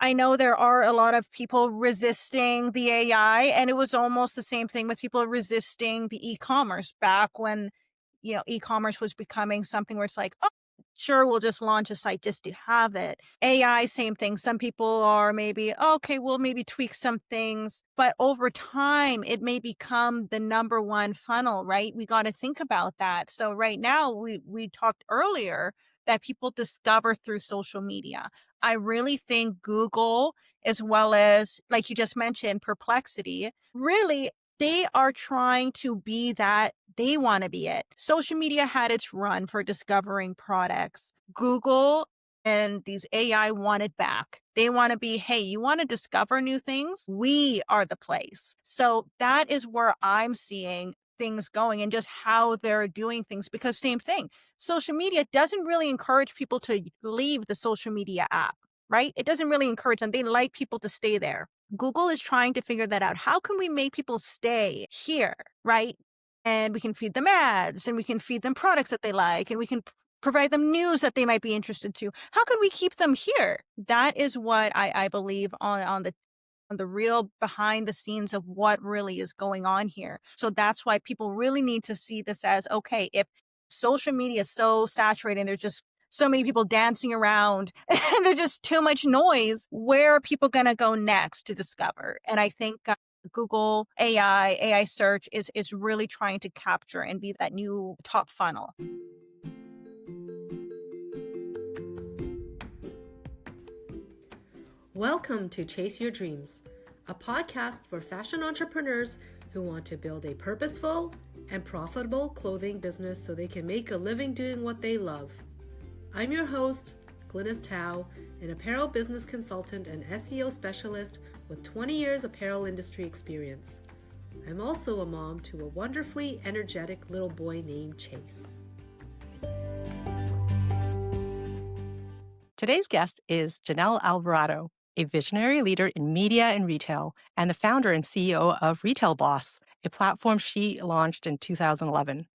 I know there are a lot of people resisting the AI, and it was almost the same thing with people resisting the e-commerce back when, e-commerce was becoming something where it's like, oh, sure, we'll just launch a site just to have it. AI, same thing. Some people are maybe, okay, we'll maybe tweak some things, but over time, it may become the number one funnel, right? We got to think about that. So right now, we talked earlier that people discover through social media. I really think Google, as well as, like you just mentioned, Perplexity, really, they are trying to be that. They want to be it. Social media had its run for discovering products. Google and these AI want it back. They want to be, hey, you want to discover new things? We are the place. So that is where I'm seeing things going and just how they're doing things, because same thing, social media doesn't really encourage people to leave the social media app, right? It doesn't really encourage them. They like people to stay there. Google is trying to figure that out. How can we make people stay here, right? And we can feed them ads, and we can feed them products that they like, and we can provide them news that they might be interested to. How can we keep them here? That is what I believe on the real behind the scenes of what really is going on here. So that's why people really need to see this as, okay, if social media is so saturated and there's just so many people dancing around and there's just too much noise, where are people going to go next to discover? And I think Google AI search is really trying to capture and be that new top funnel. Welcome to Chase Your Dreams, a podcast for fashion entrepreneurs who want to build a purposeful and profitable clothing business so they can make a living doing what they love. I'm your host, Glynis Tao, an apparel business consultant and SEO specialist with 20 years apparel industry experience. I'm also a mom to a wonderfully energetic little boy named Chase. Today's guest is Jeanel Alvarado, a visionary leader in media and retail, and the founder and CEO of RETAILBOSS, a platform she launched in 2011.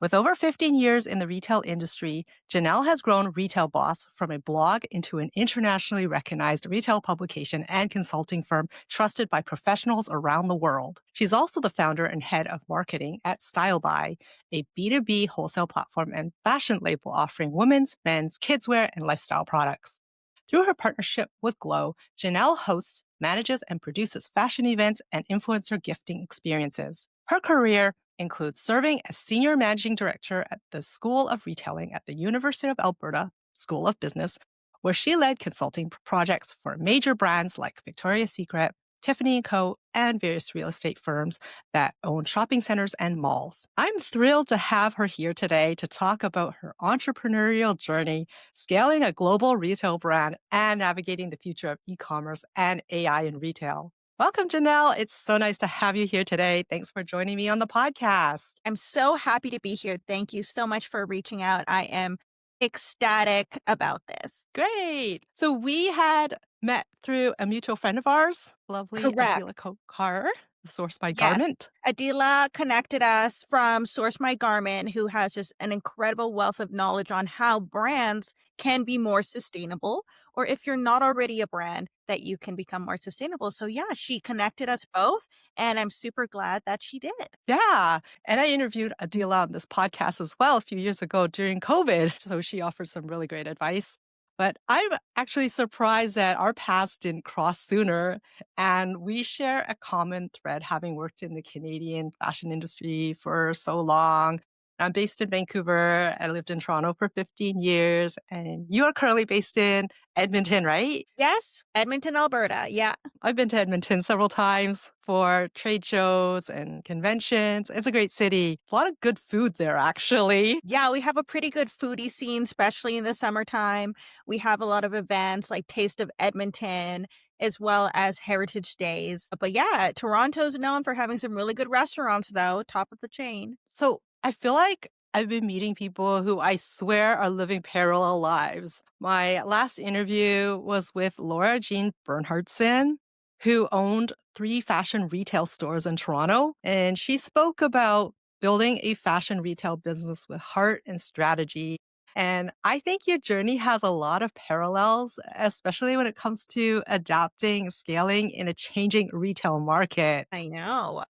With over 15 years in the retail industry, Jeanel has grown RETAILBOSS from a blog into an internationally recognized retail publication and consulting firm trusted by professionals around the world. She's also the founder and head of marketing at Stylebuy, a B2B wholesale platform and fashion label offering women's, men's, kidswear, and lifestyle products. Through her partnership with Glow, Jeanel hosts, manages, and produces fashion events and influencer gifting experiences. Her career includes serving as Senior Managing Director at the School of Retailing at the University of Alberta School of Business, where she led consulting projects for major brands like Victoria's Secret, Tiffany & Co., and various real estate firms that own shopping centers and malls. I'm thrilled to have her here today to talk about her entrepreneurial journey, scaling a global retail brand, and navigating the future of e-commerce and AI in retail. Welcome, Jeanel. It's so nice to have you here today. Thanks for joining me on the podcast. I'm so happy to be here. Thank you so much for reaching out. I am ecstatic about this. Great. So we had met through a mutual friend of ours, lovely Correct. Adila Kokar, Source by Yes. Garment. Adila connected us from Source My Garment, who has just an incredible wealth of knowledge on how brands can be more sustainable, or if you're not already a brand, that you can become more sustainable. So yeah, she connected us both, and I'm super glad that she did. Yeah. And I interviewed Adila on this podcast as well a few years ago during COVID. So she offered some really great advice. But I'm actually surprised that our paths didn't cross sooner. And we share a common thread, having worked in the Canadian fashion industry for so long. I'm based in Vancouver. I lived in Toronto for 15 years. And you are currently based in Edmonton, right? Yes, Edmonton, Alberta. Yeah. I've been to Edmonton several times for trade shows and conventions. It's a great city. A lot of good food there, actually. Yeah, we have a pretty good foodie scene, especially in the summertime. We have a lot of events like Taste of Edmonton, as well as Heritage Days. But yeah, Toronto's known for having some really good restaurants, though, top of the chain. So I feel like I've been meeting people who I swear are living parallel lives. My last interview was with Laura Jean Bernhardson, who owned 3 fashion retail stores in Toronto. And she spoke about building a fashion retail business with heart and strategy. And I think your journey has a lot of parallels, especially when it comes to adapting, scaling in a changing retail market. I know.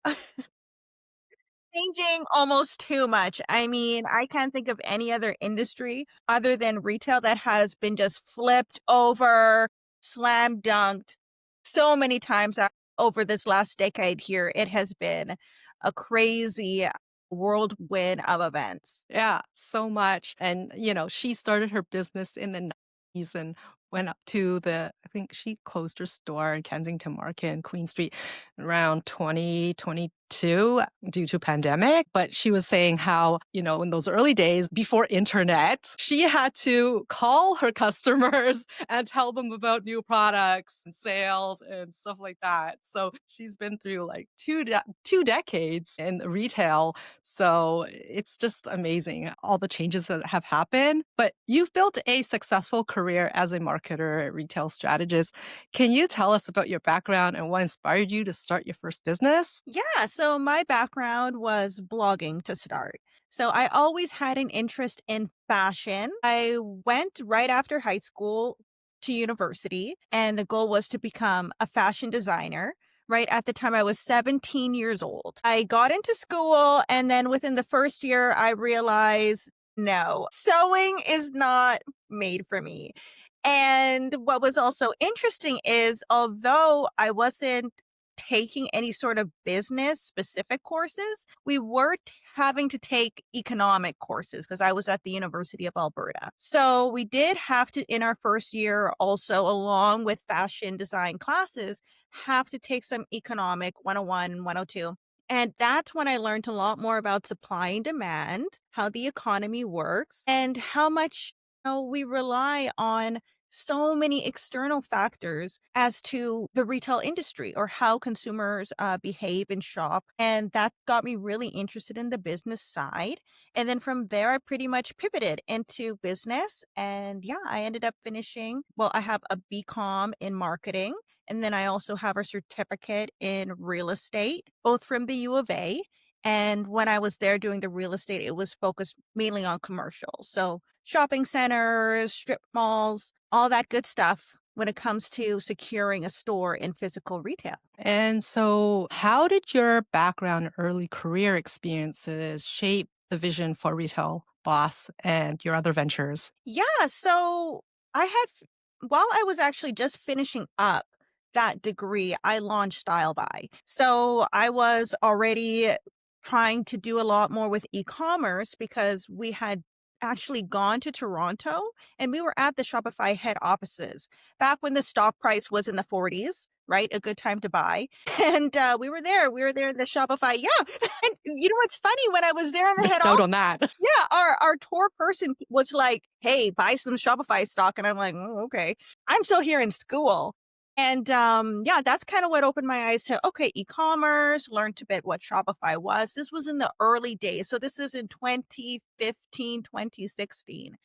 Changing almost too much. I mean, I can't think of any other industry other than retail that has been just flipped over, slam dunked so many times over this last decade here. It has been a crazy whirlwind of events. Yeah, so much. And, she started her business in the 90s and went up to I think she closed her store in Kensington Market and Queen Street around 2022 due to pandemic. But she was saying how, in those early days before internet, she had to call her customers and tell them about new products and sales and stuff like that. So she's been through like two decades in retail, so it's just amazing all the changes that have happened. But you've built a successful career as a marketer, retail strategist. Can you tell us about your background and what inspired you to start your first business? Yeah, so my background was blogging to start. So I always had an interest in fashion. I went right after high school to university, and the goal was to become a fashion designer. Right at the time, I was 17 years old. I got into school, and then within the first year, I realized no, sewing is not made for me. And what was also interesting is although I wasn't taking any sort of business specific courses, we were having to take economic courses because I was at the University of Alberta. So we did have to, in our first year, also along with fashion design classes, have to take some economic 101, 102. And that's when I learned a lot more about supply and demand, how the economy works, and how much we rely on so many external factors as to the retail industry or how consumers behave and shop. And that got me really interested in the business side. And then from there, I pretty much pivoted into business. And yeah, I ended up finishing, well, I have a BCom in marketing. And then I also have a certificate in real estate, both from the U of A. And when I was there doing the real estate, it was focused mainly on commercial. So shopping centers, strip malls, all that good stuff when it comes to securing a store in physical retail. And so, how did your background and early career experiences shape the vision for Retail Boss and your other ventures? Yeah, so I had while I was actually just finishing up that degree, I launched Stylebuy. So I was already trying to do a lot more with e-commerce because we had actually gone to Toronto and we were at the Shopify head offices back when the stock price was in the 40s, right? A good time to buy. And we were there. We were there in the Shopify. Yeah. And you know what's funny? When I was there in the head Missed out on that. yeah, our tour person was like, "Hey, buy some Shopify stock," and I'm like, "Oh, okay." I'm still here in school. And, yeah, that's kinda what opened my eyes to, okay, e-commerce, learned a bit what Shopify was. This was in the early days, so this is in 2015, 2016.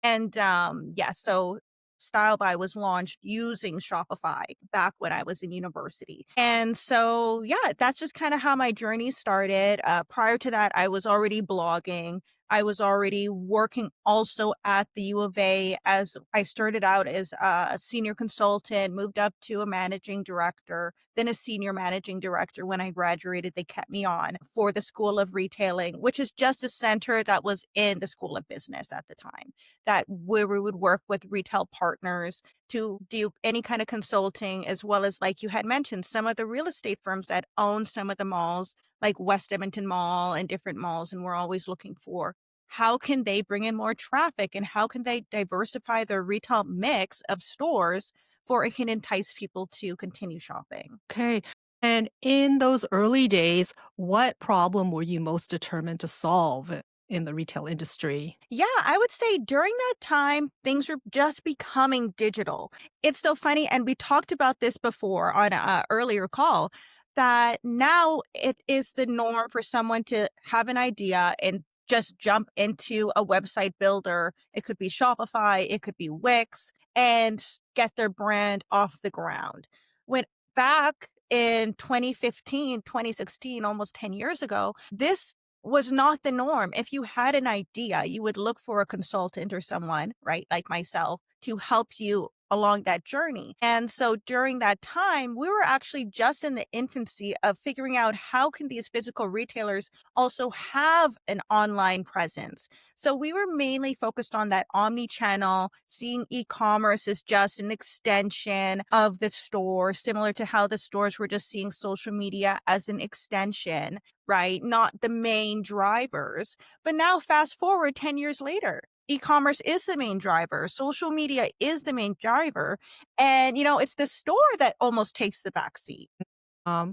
And, yeah, so Stylebuy was launched using Shopify back when I was in university. And so, yeah, that's just kind of how my journey started. Prior to that, I was already blogging. I was already working also at the U of A as I started out as a senior consultant, moved up to a managing director, then a senior managing director. When I graduated, they kept me on for the School of Retailing, which is just a center that was in the School of Business at the time that where we would work with retail partners to do any kind of consulting, as well as, like you had mentioned, some of the real estate firms that own some of the malls, like West Edmonton Mall and different malls. And we're always looking for how can they bring in more traffic and how can they diversify their retail mix of stores for it can entice people to continue shopping. Okay. And in those early days, what problem were you most determined to solve in the retail industry? Yeah, I would say during that time, things were just becoming digital. It's so funny, and we talked about this before on a earlier call, that now it is the norm for someone to have an idea and just jump into a website builder. It could be Shopify, it could be Wix, and get their brand off the ground. When back in 2015, 2016, almost 10 years ago, this was not the norm. If you had an idea, you would look for a consultant or someone, right, like myself, to help you along that journey. And so during that time, we were actually just in the infancy of figuring out how can these physical retailers also have an online presence. So we were mainly focused on that omni-channel, seeing e-commerce as just an extension of the store, similar to how the stores were just seeing social media as an extension, right? Not the main drivers. But now fast forward 10 years later, e-commerce is the main driver. Social media is the main driver. And, it's the store that almost takes the back seat.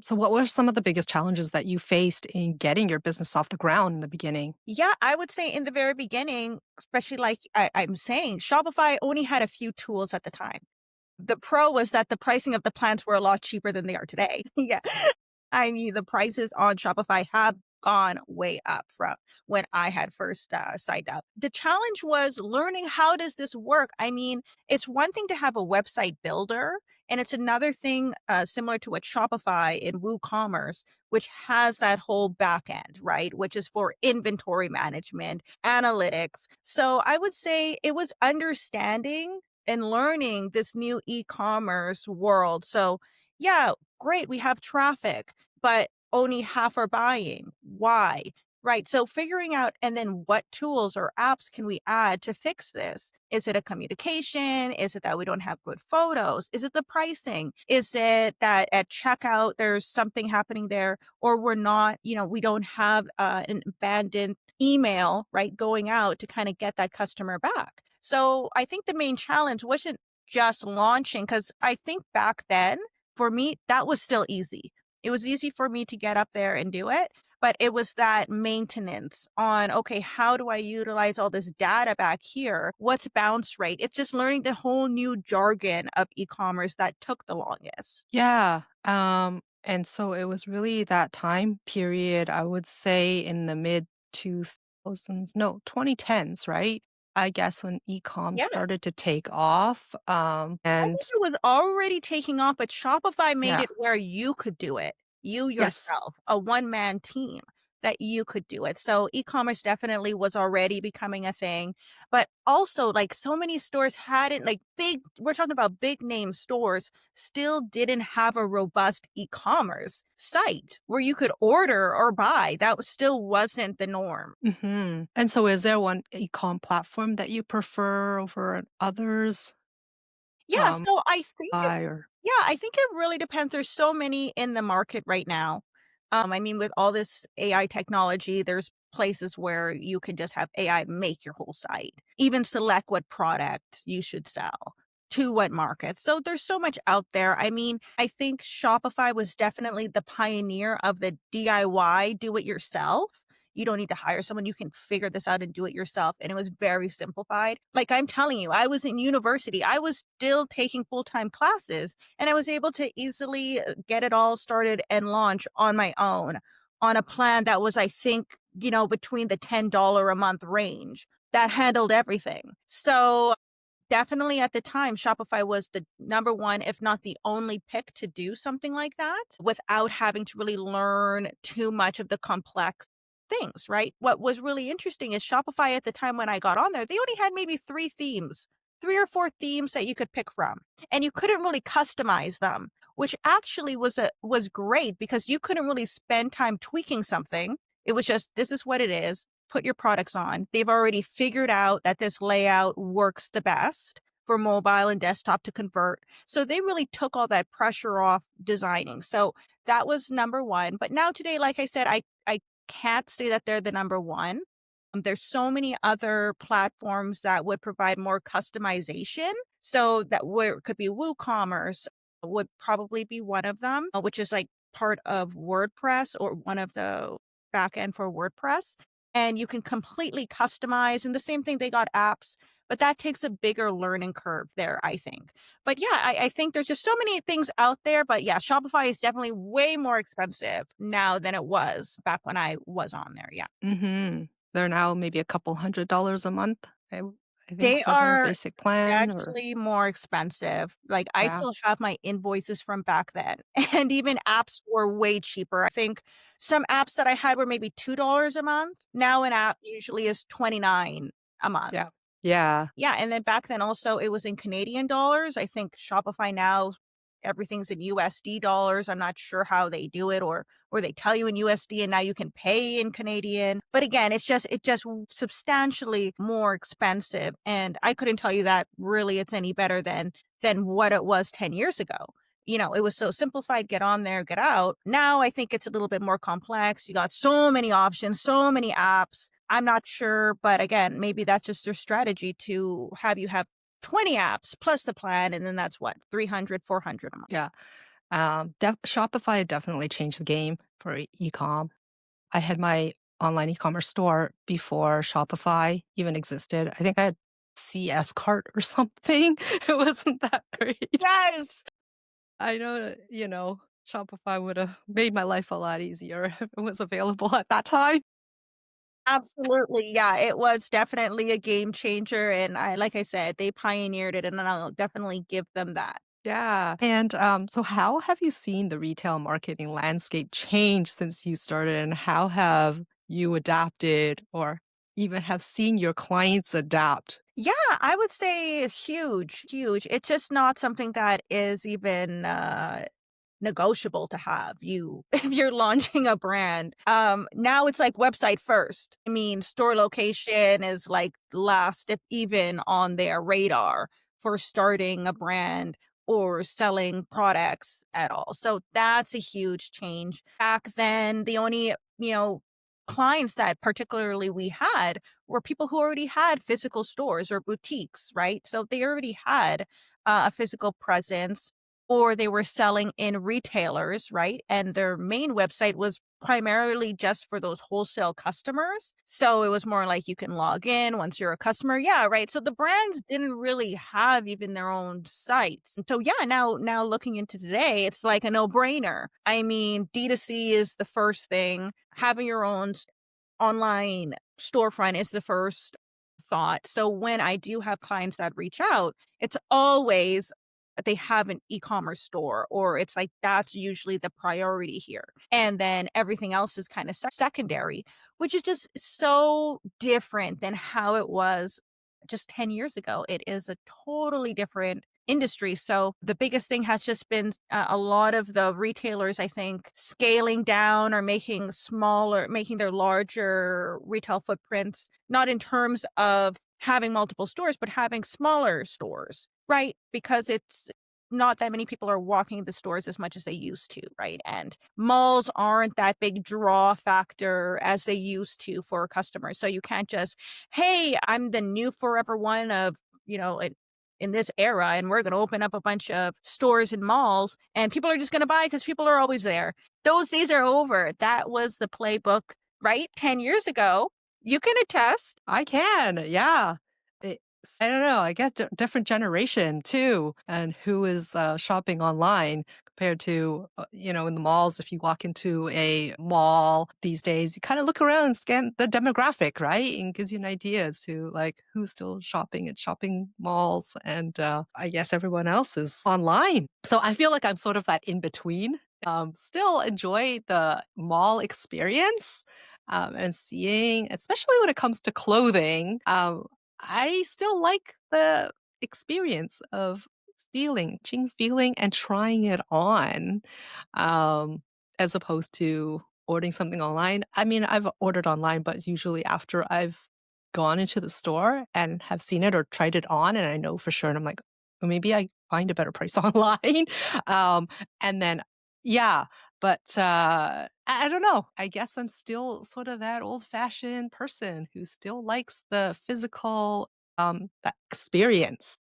So what were some of the biggest challenges that you faced in getting your business off the ground in the beginning? Yeah, I would say in the very beginning, especially like I'm saying, Shopify only had a few tools at the time. The pro was that the pricing of the plans were a lot cheaper than they are today. Yeah. I mean, the prices on Shopify have gone way up from when I had first signed up. The challenge was learning how does this work? I mean, it's one thing to have a website builder, and it's another thing similar to what Shopify in WooCommerce, which has that whole back end, right? Which is for inventory management, analytics. So I would say it was understanding and learning this new e-commerce world. So yeah, great, we have traffic, but only half are buying. Why? Right. So figuring out and then what tools or apps can we add to fix this? Is it a communication? Is it that we don't have good photos? Is it the pricing? Is it that at checkout there's something happening there or we're not, we don't have an abandoned email, right, going out to kind of get that customer back. So I think the main challenge wasn't just launching because I think back then for me, that was still easy. It was easy for me to get up there and do it, but it was that maintenance on, okay, how do I utilize all this data back here? What's bounce rate? It's just learning the whole new jargon of e-commerce that took the longest. Yeah. And so it was really that time period, I would say in the mid 2000s, no, 2010s, right? I guess when e-com Yeah. started to take off. I And think it was already taking off, but Shopify made yeah, it where you could do it. You yes. yourself, a one-man team that you could do it. So e-commerce definitely was already becoming a thing, but also like so many stores hadn't like we're talking about big name stores still didn't have a robust e-commerce site where you could order or buy. Still wasn't the norm. And so is there one e-com platform that you prefer over others? Yeah, Um, so I think buy or I think it really depends. There's so many in the market right now. I mean, with all this AI technology, there's places where you can just have AI make your whole site, even select what product you should sell to what market. So there's so much out there. I mean, I think Shopify was definitely the pioneer of the DIY, do it yourself. You don't need to hire someone. You can figure this out and do it yourself. And it was very simplified. Like I'm telling you, I was in university. I was still taking full-time classes and I was able to easily get it all started and launch on my own on a plan that was, I think, between the $10 a month range that handled everything. So definitely at the time, Shopify was the number one, if not the only pick to do something like that without having to really learn too much of the complex things, right? What was really interesting is Shopify at the time when I got on there, they only had maybe three or four themes that you could pick from, and you couldn't really customize them, which actually was great because you couldn't really spend time tweaking something. It was just this is what it is, put your products on. They've already figured out that this layout works the best for mobile and desktop to convert. So they really took all that pressure off designing. So that was number one. But now today, like I said, I can't say that they're the number one. There's so many other platforms that would provide more customization. So that where it could be WooCommerce would probably be one of them, which is like part of WordPress or one of the backend for WordPress. And you can completely customize. And the same thing, they got apps, but that takes a bigger learning curve there, I think. But yeah, I think there's just so many things out there. But yeah, Shopify is definitely way more expensive now than it was back when I was on there. Yeah. they're now maybe a couple $100 a month. I think, They for their are basic plan or actually more expensive. Like, I yeah, still have my invoices from back then, and even apps were way cheaper. I think some apps that I had were maybe $2 a month. Now an app usually is 29 a month. yeah, yeah, Yeah, and then back then also it was in Canadian dollars. I think Shopify now, everything's in USD dollars. I'm not sure how they do it or they tell you in USD and now you can pay in Canadian. But again, it's just substantially more expensive. And I couldn't tell you that really it's any better than what it was 10 years ago. It was so simplified, get on there, get out. Now I think it's a little bit more complex. You got so many options, so many apps. I'm not sure, but again, maybe that's just their strategy to have you have 20 apps plus the plan, and then that's what, 300, 400 a month. yeah. Shopify definitely changed the game for e-com. I had my online e-commerce store before Shopify even existed. I think I had CS cart or something. It wasn't that great. Yes, I know, Shopify would have made my life a lot easier if it was available at that time. absolutely. Yeah, it was definitely a game changer, and like I said, they pioneered it, and I'll definitely give them that. Yeah. And so, how have you seen the retail marketing landscape change since you started, and how have you adapted or even have seen your clients adapt? Yeah, I would say huge, huge. It's just not something that is even negotiable to have you if you're launching a brand. Now it's like website first. I mean, store location is like last, if even on their radar for starting a brand or selling products at all. So that's a huge change. Back then, the only, clients that particularly we had were people who already had physical stores or boutiques, right? So they already had a physical presence or they were selling in retailers, right? And their main website was primarily just for those wholesale customers. So it was more like you can log in once you're a customer. Yeah, right. So the brands didn't really have even their own sites. And so yeah, now looking into today, it's like a no-brainer. I mean, D2C is the first thing. Having your own online storefront is the first thought. So when I do have clients that reach out, it's always they have an e-commerce store or it's like that's usually the priority here. And then everything else is kind of secondary, which is just so different than how it was just 10 years ago. It is a totally different industry. So the biggest thing has just been a lot of the retailers, I think, scaling down or making their larger retail footprints, not in terms of having multiple stores, but having smaller stores, right? Because it's not that many people are walking the stores as much as they used to, right? And malls aren't that big draw factor as they used to for customers. So you can't just, hey, I'm the new forever one of, in this era, and we're going to open up a bunch of stores and malls, and people are just going to buy because people are always there. Those days are over. That was the playbook, right? 10 years ago. You can attest. I can, yeah. I don't know. I get different generation too, and who is shopping online compared to in the malls. If you walk into a mall these days, you kind of look around and scan the demographic, right, and gives you an idea as to like who's still shopping at shopping malls, and I guess everyone else is online. So I feel like I'm sort of that in between. Still enjoy the mall experience and seeing, especially when it comes to clothing. I still like the experience of feeling and trying it on, um, as opposed to ordering something online. I mean, I've ordered online, but usually after I've gone into the store and have seen it or tried it on, and I know for sure, and I'm like, "Oh, maybe I find a better price online." And then, yeah, but I don't know. I guess I'm still sort of that old-fashioned person who still likes the physical, that experience.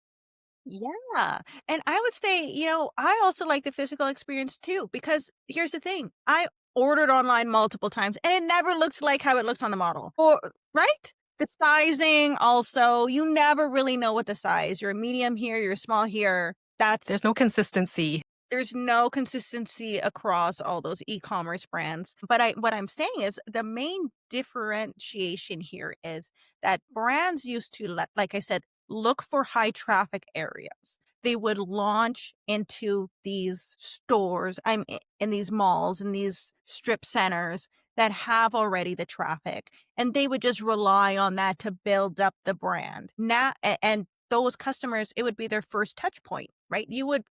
Yeah. And I would say, I also like the physical experience too, because here's the thing. I ordered online multiple times and it never looks like how it looks on the model. Or right? The sizing also, you never really know what the size. You're a medium here, you're a small here. There's no consistency. There's no consistency across all those e-commerce brands. But what I'm saying is the main differentiation here is that brands used to like I said, look for high traffic areas. They would launch into these stores, in these malls, in these strip centers that have already the traffic, and they would just rely on that to build up the brand. And those customers, it would be their first touch point, right? You would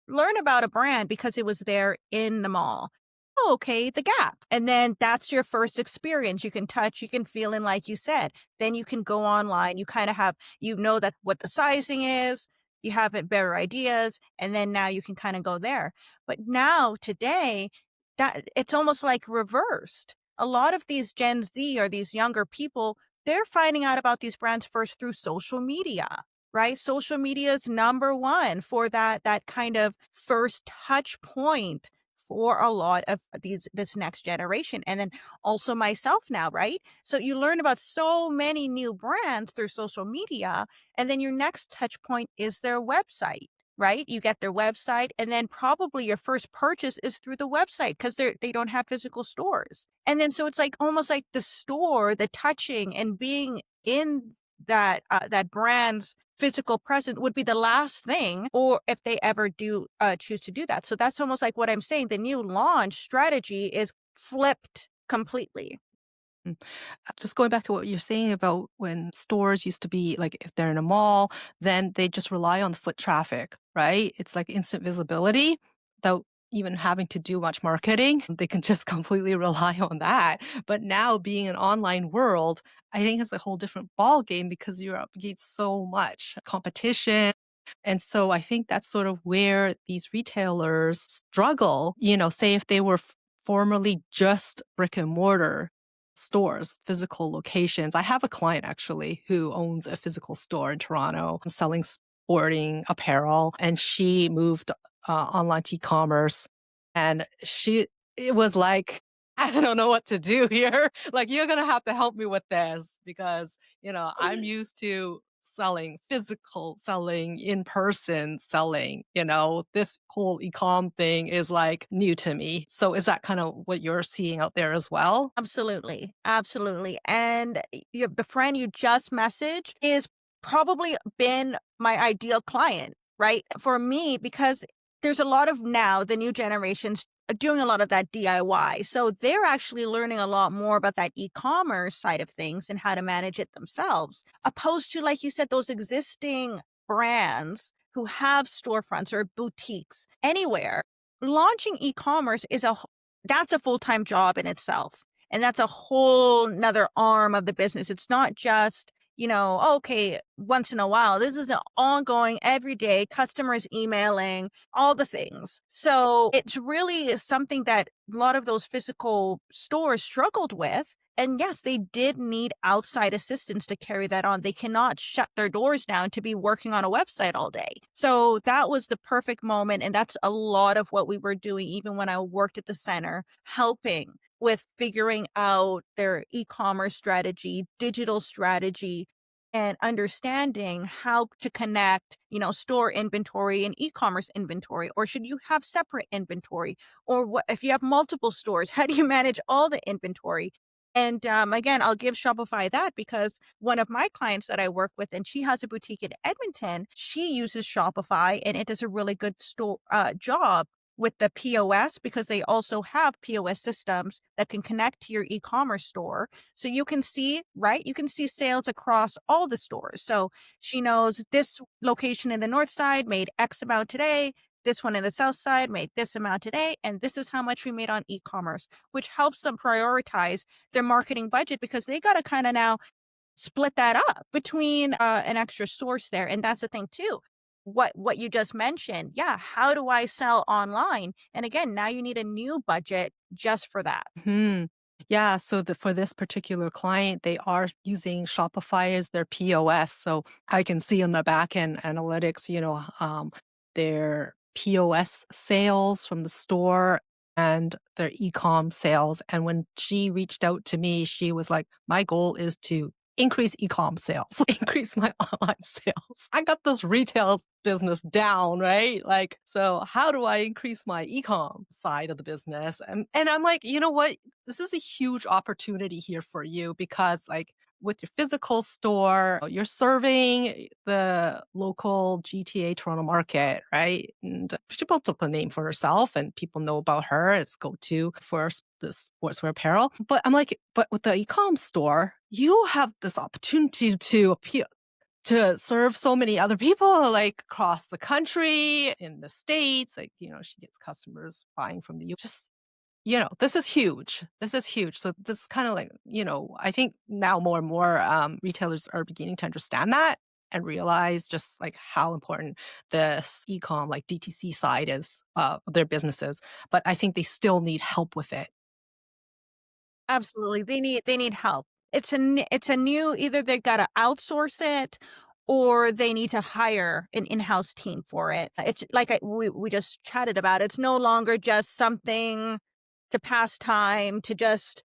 learn about a brand because it was there in the mall. Oh, okay, the Gap. And then that's your first experience. You can touch, you can feel, and like you said, then you can go online. You kind of have, you know that what the sizing is, you have better ideas, and then now you can kind of go there. But now today, that it's almost like reversed. A lot of these Gen Z or these younger people, they're finding out about these brands first through social media, right? Social media is number one for that kind of first touch point for a lot of this next generation. And then also myself now, right? So you learn about so many new brands through social media, and then your next touch point is their website. Right? You get their website, and then probably your first purchase is through the website because they don't have physical stores. And then so it's like almost like the store, the touching and being in that brand's physical presence would be the last thing, or if they ever do choose to do that. So that's almost like what I'm saying. The new launch strategy is flipped completely. Mm. Just going back to what you're saying about when stores used to be like if they're in a mall, then they just rely on the foot traffic, right? It's like instant visibility without even having to do much marketing. They can just completely rely on that. But now being an online world, I think it's a whole different ball game because you're up against so much competition. And so I think that's sort of where these retailers struggle. Say if they were formerly just brick and mortar stores, physical locations. I have a client actually who owns a physical store in Toronto selling sporting apparel, and she moved online to e-commerce. And it was like, I don't know what to do here. Like, you're going to have to help me with this because, I'm used to selling physical, selling in person, selling, this whole e-com thing is like new to me. So is that kind of what you're seeing out there as well? Absolutely. Absolutely. And the friend you just messaged is probably been my ideal client, right? For me, because there's a lot of now the new generations doing a lot of that DIY. So they're actually learning a lot more about that e-commerce side of things and how to manage it themselves, opposed to, like you said, those existing brands who have storefronts or boutiques anywhere. Launching e-commerce that's a full-time job in itself. And that's a whole nother arm of the business. It's not just, okay, once in a while. This is an ongoing, everyday customers emailing, all the things. So it's really something that a lot of those physical stores struggled with. And yes, they did need outside assistance to carry that on. They cannot shut their doors down to be working on a website all day. So that was the perfect moment. And that's a lot of what we were doing, even when I worked at the center, helping with figuring out their e-commerce strategy, digital strategy, and understanding how to connect, store inventory and e-commerce inventory, or should you have separate inventory? Or what if you have multiple stores, how do you manage all the inventory? And again, I'll give Shopify that because one of my clients that I work with, and she has a boutique in Edmonton, she uses Shopify and it does a really good job with the POS because they also have POS systems that can connect to your e-commerce store. So you can see, right? You can see sales across all the stores. So she knows this location in the north side made X amount today. This one in the south side made this amount today. And this is how much we made on e-commerce, which helps them prioritize their marketing budget because they got to kind of now split that up between an extra source there. And that's the thing too. What you just mentioned. Yeah. How do I sell online? And again, now you need a new budget just for that. Hmm. Yeah, so for this particular client, they are using Shopify as their POS. So I can see on the back end analytics, their POS sales from the store and their e-com sales. And when she reached out to me, she was like, my goal is to increase e-com sales, increase my online sales. I got this retail business down, right? Like, so how do I increase my e-com side of the business? And I'm like, you know what? This is a huge opportunity here for you because like with your physical store, you're serving the local GTA Toronto market, right? And she built up a name for herself and people know about her. It's go-to for the sportswear apparel. But I'm like, but with the e-com store, you have this opportunity to appeal to serve so many other people like across the country, in the States. Like, she gets customers buying from the U. Just this is huge. This is huge. So this kind of like, I think now more and more retailers are beginning to understand that and realize just like how important this e-com, like DTC side is of their businesses. But I think they still need help with it. Absolutely. They need help. It's a new, either they gotta outsource it or they need to hire an in-house team for it. It's like we just chatted about. It's no longer just something to pass time, to just,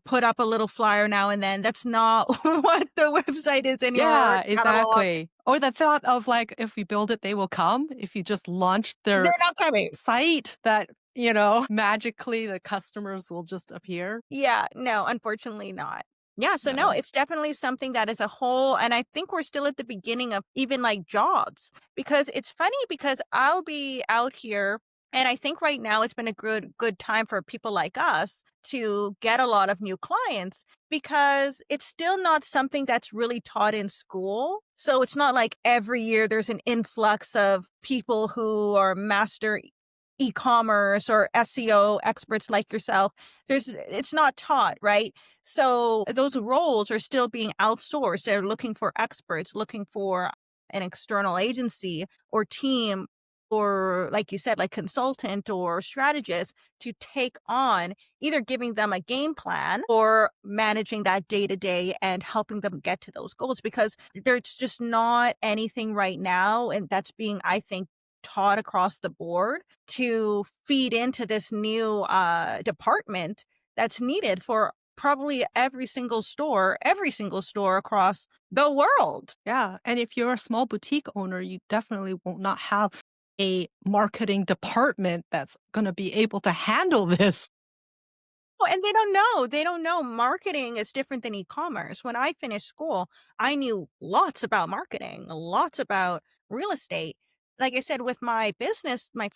put up a little flyer now and then. That's not what the website is anymore, or Yeah, catalog. exactly. Or the thought of like, if we build it, they will come. If you just launch their They're not coming. site that, magically the customers will just appear. Yeah, no, unfortunately not. Yeah, so no, No. it's definitely something that is a whole, and I think we're still at the beginning of even like jobs, because it's funny because I'll be out here and I think right now it's been a good time for people like us to get a lot of new clients because it's still not something that's really taught in school. So it's not like every year there's an influx of people who are master e-commerce or SEO experts like yourself. It's not taught, right? So those roles are still being outsourced. They're looking for experts, looking for an external agency or team, or like you said, like consultant or strategist to take on, either giving them a game plan or managing that day to day and helping them get to those goals, because there's just not anything right now. And that's being, I think, taught across the board to feed into this new department that's needed for probably every single store across the world. Yeah. And if you're a small boutique owner, you definitely will not have a marketing department that's going to be able to handle this. Oh, and they don't know. They don't know marketing is different than e-commerce. When I finished school, I knew lots about marketing, lots about real estate. Like I said, with my business, my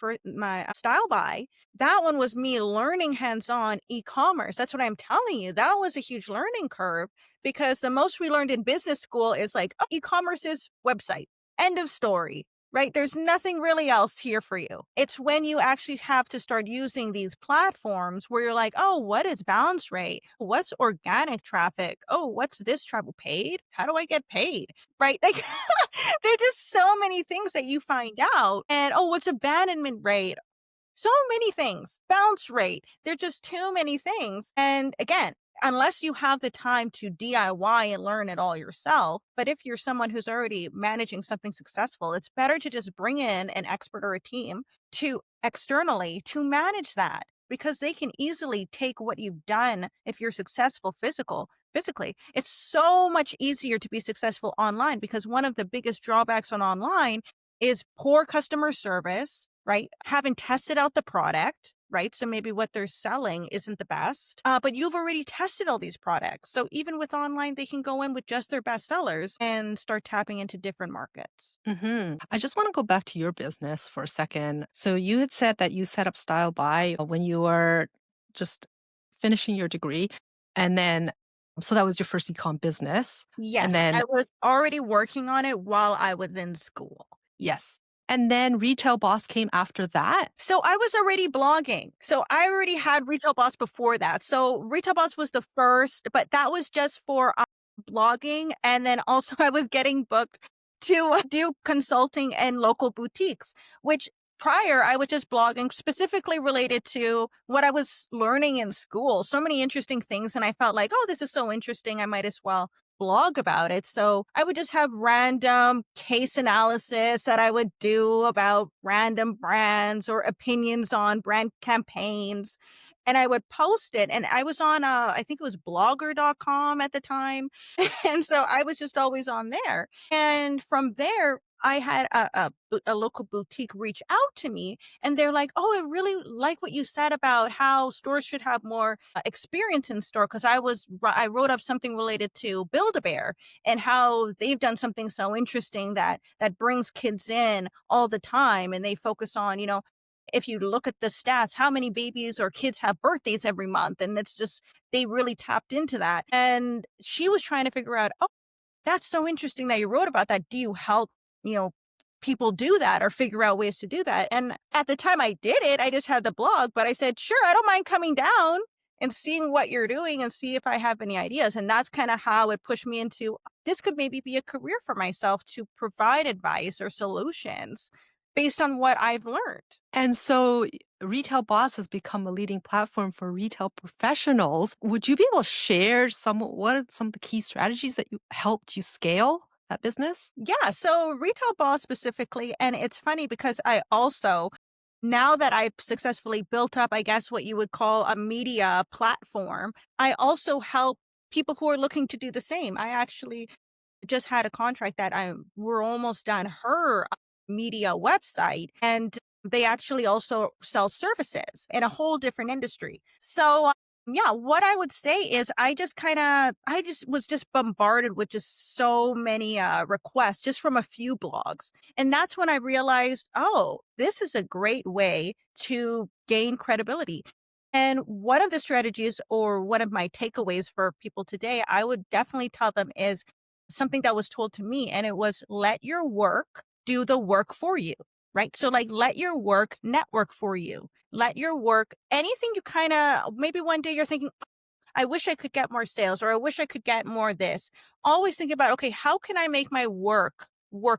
style buy, that one was me learning hands-on e-commerce. That's what I'm telling you. That was a huge learning curve, because the most we learned in business school is like, oh, e-commerce is website. End of story. Right? There's nothing really else here for you. It's when you actually have to start using these platforms where you're like, oh, what is bounce rate? What's organic traffic? Oh, what's this travel paid? How do I get paid? Right? Like, there's just so many things that you find out. And oh, what's abandonment rate? So many things. Bounce rate. There're just too many things. And again, unless you have the time to DIY and learn it all yourself, but if you're someone who's already managing something successful, it's better to just bring in an expert or a team to externally to manage that, because they can easily take what you've done if you're successful physically. It's so much easier to be successful online, because one of the biggest drawbacks on online is poor customer service, right? Haven't tested out the product, right? So maybe what they're selling isn't the best, but you've already tested all these products. So even with online, they can go in with just their best sellers and start tapping into different markets. I just want to go back to your business for a second. So you had said that you set up Style Buy when you were just finishing your degree. And then, so that was your first ecom business. And Yes, then, I was already working on it while I was in school. yes. And then Retail Boss came after that. So I was already blogging. So I already had Retail Boss before that. So Retail Boss was the first, but that was just for blogging. And then also I was getting booked to do consulting in local boutiques, which prior I was just blogging specifically related to what I was learning in school. So many interesting things. And I felt like, oh, this is so interesting. I might as well blog about it. So I would just have random case analysis that I would do about random brands or opinions on brand campaigns. And I would post it. And I was on, I think it was blogger.com at the time. And so I was just always on there. And from there, I had a local boutique reach out to me and they're like, "Oh, I really like what you said about how stores should have more experience in store." Because I wrote up something related to Build-A-Bear and how they've done something so interesting that brings kids in all the time, and they focus on, if you look at the stats, how many babies or kids have birthdays every month, and it's just they really tapped into that. And she was trying to figure out, oh, that's so interesting that you wrote about that. Do you help, you know, people do that or figure out ways to do that? And at the time I did it, I just had the blog, but I said, sure, I don't mind coming down and seeing what you're doing and see if I have any ideas. And that's kind of how it pushed me into this could maybe be a career for myself to provide advice or solutions based on what I've learned. And so Retail Boss has become a leading platform for retail professionals. Would you be able to share what are some of the key strategies that helped you scale that business? Yeah, so Retail Boss specifically, and it's funny because I also, now that I've successfully built up, I guess what you would call a media platform, I also help people who are looking to do the same. I actually just had a contract that we're almost done her media website, and they actually also sell services in a whole different industry. So yeah, what I would say is I just was just bombarded with just so many requests just from a few blogs. And that's when I realized, oh, this is a great way to gain credibility. And one of the strategies or one of my takeaways for people today, I would definitely tell them is something that was told to me, and it was let your work do the work for you, right? So, like, let your work network for you. Let your work, anything you kind of, maybe one day you're thinking, I wish I could get more sales or I wish I could get more this. Always think about, okay, how can I make my work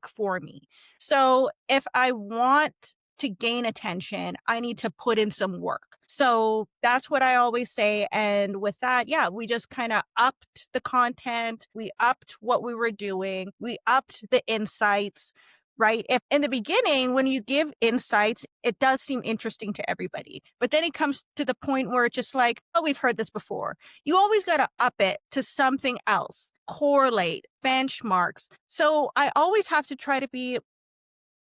for me? So if I want to gain attention, I need to put in some work. So that's what I always say. And with that, yeah, we just kind of upped the content. We upped what we were doing. We upped the insights. Right. If in the beginning, when you give insights, it does seem interesting to everybody. But then it comes to the point where it's just like, oh, we've heard this before. You always got to up it to something else, correlate, benchmarks. So I always have to try to be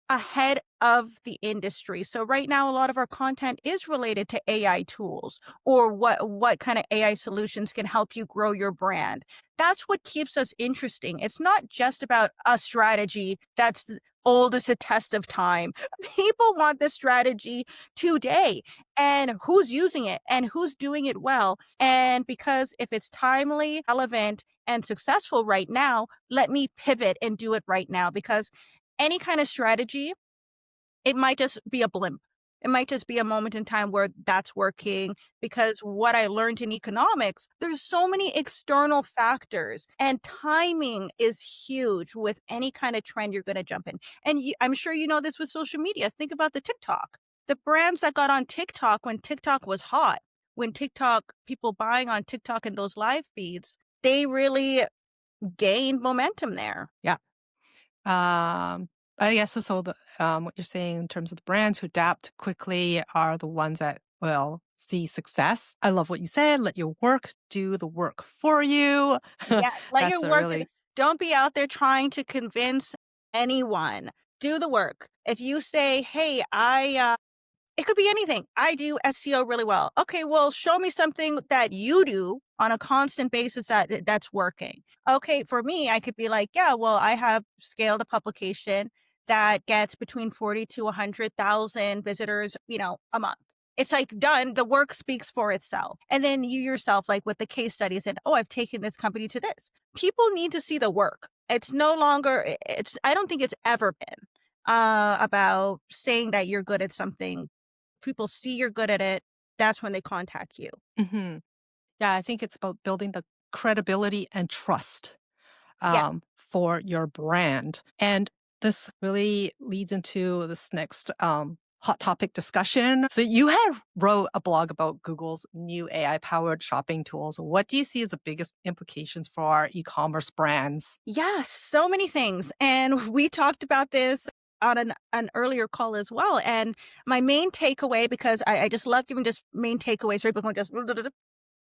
ahead of the industry. So right now, a lot of our content is related to AI tools or what kind of AI solutions can help you grow your brand. That's what keeps us interesting. It's not just about a strategy that's old as a test of time. People want this strategy today and who's using it and who's doing it well. And because if it's timely, relevant, and successful right now, let me pivot and do it right now because any kind of strategy, it might just be a blimp. It might just be a moment in time where that's working because what I learned in economics, there's so many external factors and timing is huge with any kind of trend you're going to jump in. And I'm sure you know this with social media. Think about the TikTok. The brands that got on TikTok when TikTok was hot, when TikTok, people buying on TikTok and those live feeds, they really gained momentum there. Yeah. Um, I guess so. What you're saying in terms of the brands who adapt quickly are the ones that will see success. I love what you said. Let your work do the work for you. Yes, let That's your a work do the really don't be out there trying to convince anyone. Do the work. If you say, "Hey, it could be anything. I do SEO really well." Okay, well, show me something that you do on a constant basis that's working. Okay, for me, I could be like, yeah, well, I have scaled a publication that gets between 40 to 100,000 visitors, a month. It's like done. The work speaks for itself. And then you yourself, like with the case studies and, oh, I've taken this company to this. People need to see the work. It's no longer, I don't think it's ever been about saying that you're good at something. People see you're good at it, that's when they contact you. hmm Yeah, I think it's about building the credibility and trust Yes. for your brand. And this really leads into this next hot topic discussion. So you had wrote a blog about Google's new AI powered shopping tools. What do you see as the biggest implications for our e-commerce brands? Yes, so many things. And we talked about this on an earlier call as well. And my main takeaway, because I just love giving just main takeaways, right? People can just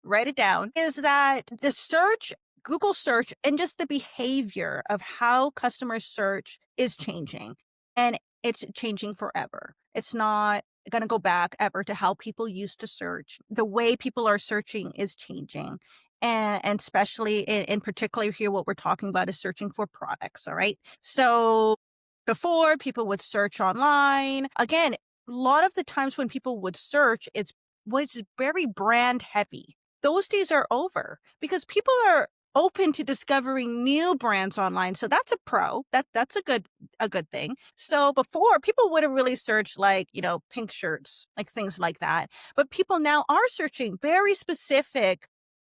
write it down, is that the search, Google search, and just the behavior of how customers search is changing. and it's changing forever. It's not going to go back ever to how people used to search. The way people are searching is changing. And especially in particular here, what we're talking about is searching for products. All right. So before people would search online, again, a lot of the times when people would search, it was very brand heavy. Those days are over because people are open to discovering new brands online. So that's a pro. That's a good thing. So before, people would have really searched like, pink shirts, like things like that. But people now are searching very specific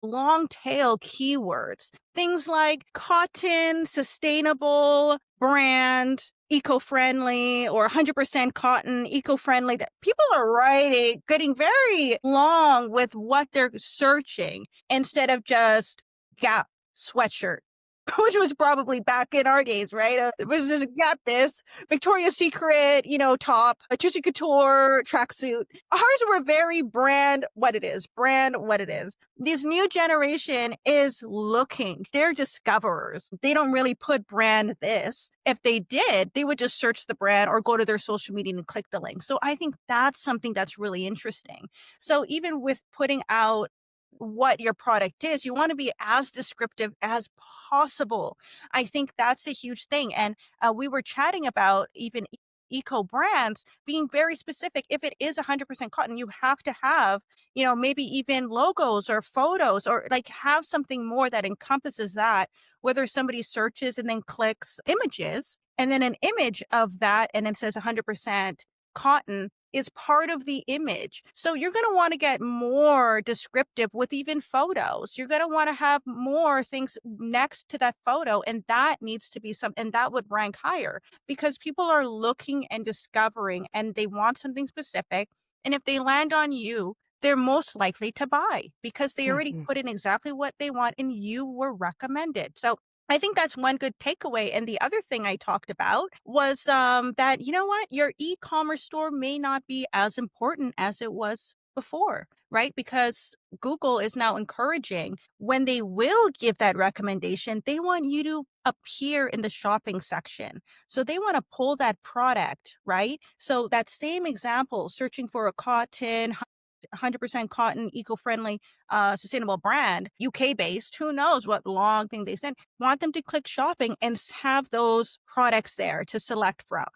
long tail keywords, things like cotton, sustainable, brand, eco-friendly, or 100% cotton, eco-friendly. That people are writing, getting very long with what they're searching instead of just Gap sweatshirt. Which was probably back in our days, right? It was just Gap this, Victoria's Secret, top, a Juicy Couture tracksuit. Ours were very brand what it is. This new generation is looking, they're discoverers. They don't really put brand this. If they did, they would just search the brand or go to their social media and click the link. So I think that's something that's really interesting. So even with putting out what your product is, you want to be as descriptive as possible. I think that's a huge thing. And we were chatting about even eco brands being very specific. If it is 100% cotton, you have to have, maybe even logos or photos or like have something more that encompasses that, whether somebody searches and then clicks images and then an image of that and it says 100% cotton is part of the image. So you're going to want to get more descriptive with even photos. You're going to want to have more things next to that photo. And that needs to be and that would rank higher because people are looking and discovering and they want something specific. And if they land on you, they're most likely to buy because they already Mhm. put in exactly what they want and you were recommended. So I think that's one good takeaway. And the other thing I talked about was that, what, your e-commerce store may not be as important as it was before, right? Because Google is now encouraging when they will give that recommendation, they want you to appear in the shopping section. So they want to pull that product, right? So that same example, searching for a cotton, 100% cotton, eco-friendly, sustainable brand, UK based, who knows what long thing they send, want them to click shopping and have those products there to select from.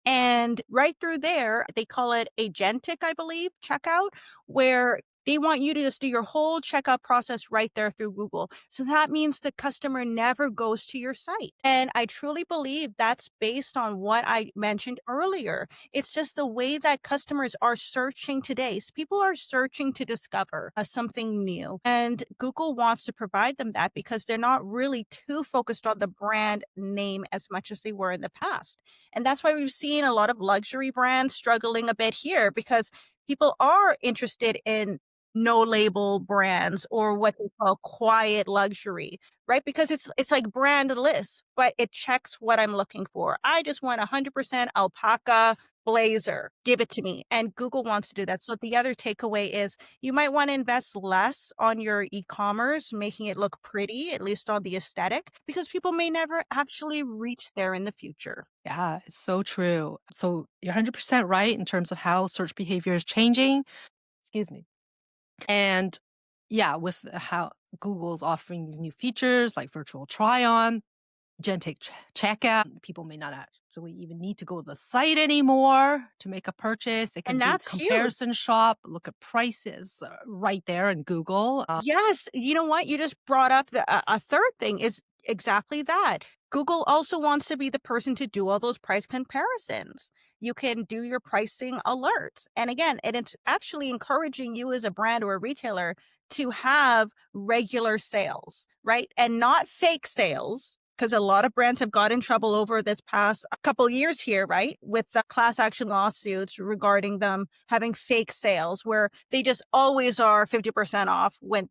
And right through there, they call it agentic, I believe, checkout, where they want you to just do your whole checkout process right there through Google. So that means the customer never goes to your site. And I truly believe that's based on what I mentioned earlier. It's just the way that customers are searching today. So people are searching to discover something new. And Google wants to provide them that because they're not really too focused on the brand name as much as they were in the past. And that's why we've seen a lot of luxury brands struggling a bit here because people are interested in no label brands or what they call quiet luxury, right? Because it's like brandless, but it checks what I'm looking for. I just want 100% alpaca blazer. Give it to me. And Google wants to do that. So the other takeaway is you might want to invest less on your e-commerce, making it look pretty, at least on the aesthetic, because people may never actually reach there in the future. Yeah, it's so true. So you're 100% right in terms of how search behavior is changing. Excuse me. And yeah, with how Google's offering these new features like virtual try on, Gentic checkout, people may not actually even need to go to the site anymore to make a purchase. They can And do that's huge. comparison shop, look at prices right there in Google. Yes, you know what? You just brought up a third thing is exactly that. Google also wants to be the person to do all those price comparisons. You can do your pricing alerts. And again, and it's actually encouraging you as a brand or a retailer to have regular sales, right? And not fake sales. Because a lot of brands have got in trouble over this past couple years here, right? With the class action lawsuits regarding them having fake sales where they just always are 50% off when,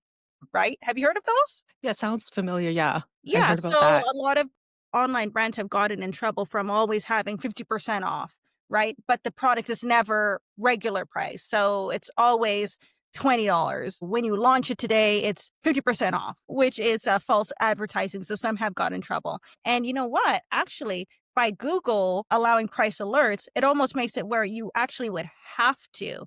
right? Have you heard of those? Yeah, sounds familiar. Yeah, I Yeah, heard about so that. a lot of online brands have gotten in trouble from always having 50% off, right? But the product is never regular price. So it's always $20. When you launch it today, it's 50% off, which is false advertising. So some have got in trouble. And you know what? Actually, By Google allowing price alerts, it almost makes it where you actually would have to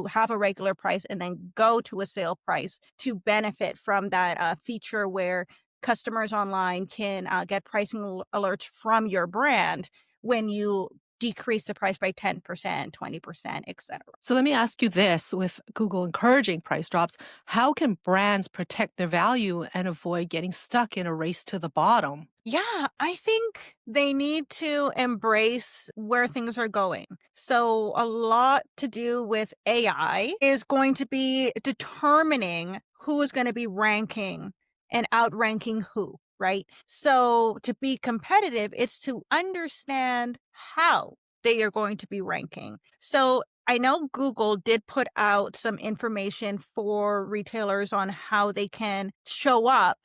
have a regular price and then go to a sale price to benefit from that feature where customers online can get pricing alerts from your brand when you decrease the price by 10%, 20%, etc. So let me ask you this, with Google encouraging price drops, how can brands protect their value and avoid getting stuck in a race to the bottom? Yeah, I think they need to embrace where things are going. So, a lot to do with AI is going to be determining who is going to be ranking and outranking who, right? So, to be competitive, it's to understand how they are going to be ranking. So, I know Google did put out some information for retailers on how they can show up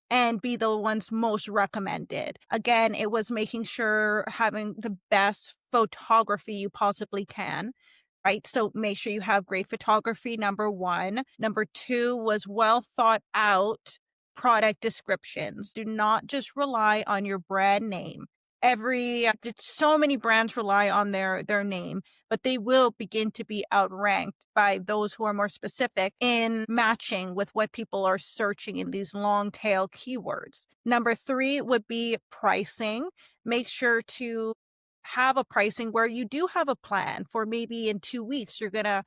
and be the ones most recommended. Again, it was making sure having the best photography you possibly can, right? So make sure you have great photography, number one. Number two was well thought out product descriptions. Do not just rely on your brand name. So many brands rely on their name, but they will begin to be outranked by those who are more specific in matching with what people are searching in these long tail keywords. Number three would be pricing. Make sure to have a pricing where you do have a plan for maybe in 2 weeks, you're going to